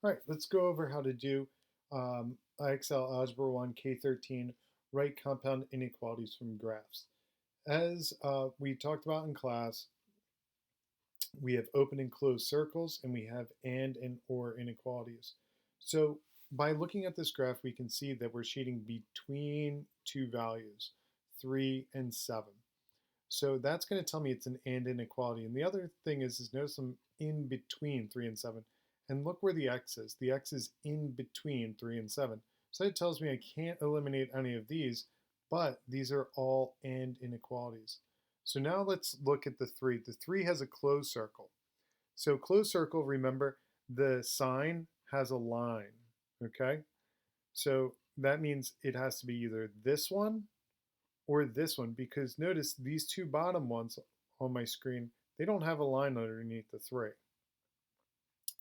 All right, let's go over how to do IXL Algebra 1 K13 right compound inequalities from graphs. As we talked about in class, we have open and closed circles and we have and or inequalities. So by looking at this graph, we can see that we're shading between two values, 3 and 7. So that's going to tell me it's an and inequality. And the other thing is notice I'm in between 3 and 7. And look where the x is. The x is in between 3 and 7. So that tells me I can't eliminate any of these, but these are all and inequalities. So now let's look at the 3. The 3 has a closed circle. So closed circle, remember, the sign has a line, okay? So that means it has to be either this one or this one, because notice these two bottom ones on my screen, they don't have a line underneath the 3.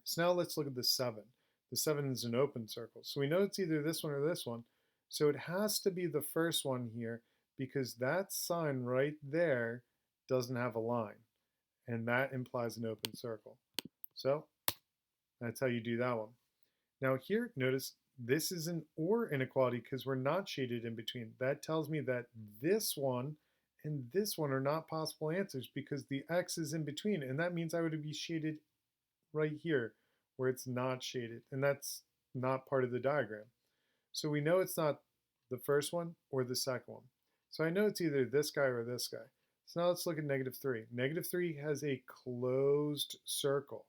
So now let's look at the 7. The 7 is an open circle. So we know it's either this one or this one. So it has to be the first one here because that sign right there doesn't have a line. And that implies an open circle. So that's how you do that one. Now here, notice this is an or inequality because we're not shaded in between. That tells me that this one and this one are not possible answers because the x is in between. And that means I would be shaded right here where it's not shaded. And that's not part of the diagram. So we know it's not the first one or the second one. So I know it's either this guy or this guy. So now let's look at -3. -3 has a closed circle.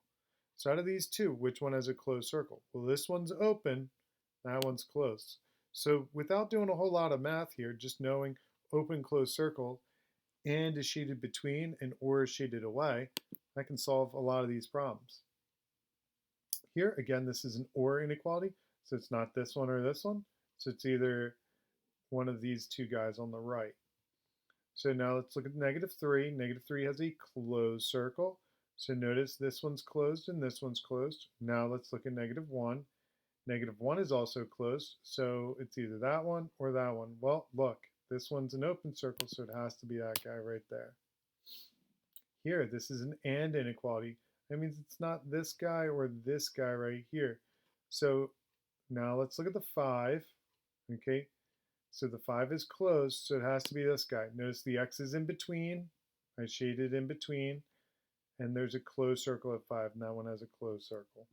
So out of these two, which one has a closed circle? Well, this one's open, that one's closed. So without doing a whole lot of math here, just knowing open, closed circle, and is shaded between and or is shaded away, I can solve a lot of these problems. Here, again, this is an or inequality, so it's not this one or this one. So it's either one of these two guys on the right. So now let's look at -3. -3 has a closed circle. So notice this one's closed and this one's closed. Now let's look at -1. -1 is also closed, so it's either that one or that one. Well, look, this one's an open circle, so it has to be that guy right there. Here, this is an and inequality. That means it's not this guy or this guy right here. So now let's look at the 5. Okay, so the 5 is closed, so it has to be this guy. Notice the x is in between. I shaded in between. And there's a closed circle at 5, and that one has a closed circle.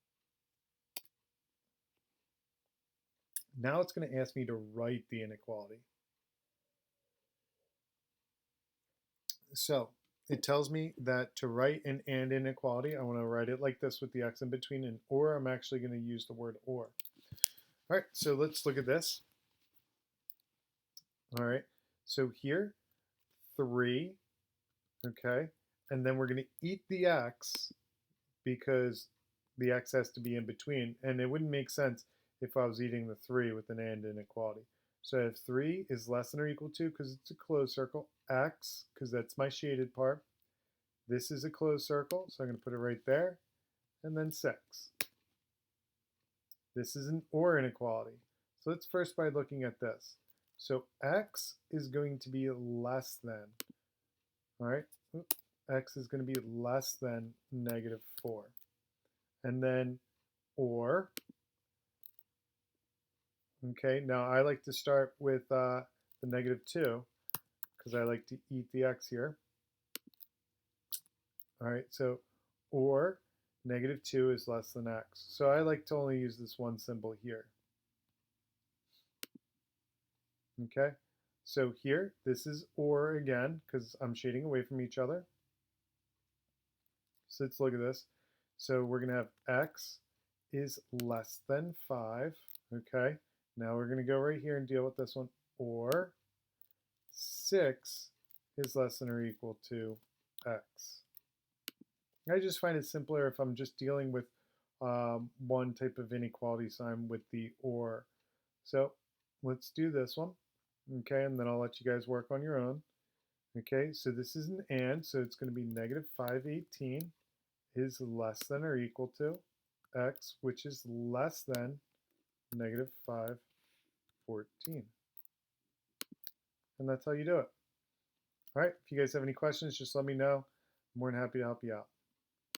Now it's going to ask me to write the inequality. So it tells me that to write an and inequality, I want to write it like this with the x in between, and or I'm actually going to use the word or. All right, so let's look at this. All right, so here, 3, okay, and then we're going to eat the x because the x has to be in between, and it wouldn't make sense if I was eating the 3 with an and inequality. So I have 3 is less than or equal to, because it's a closed circle, x, because that's my shaded part. This is a closed circle, so I'm going to put it right there, and then 6. This is an or inequality. So let's first by looking at this. So x is going to be less than, all right, x is going to be less than -4. And then or, okay, now I like to start with the -2 because I like to eat the x here. All right, so or -2 is less than x. So I like to only use this one symbol here. Okay, so here, this is or again because I'm shading away from each other. So let's look at this. So we're going to have x is less than 5. Okay, now we're going to go right here and deal with this one. Or 6 is less than or equal to x. I just find it simpler if I'm just dealing with one type of inequality sign with the or. So let's do this one. Okay, and then I'll let you guys work on your own. Okay, so this is an and, so it's going to be -518 is less than or equal to x, which is less than -514. And that's how you do it. All right, if you guys have any questions, just let me know. I'm more than happy to help you out.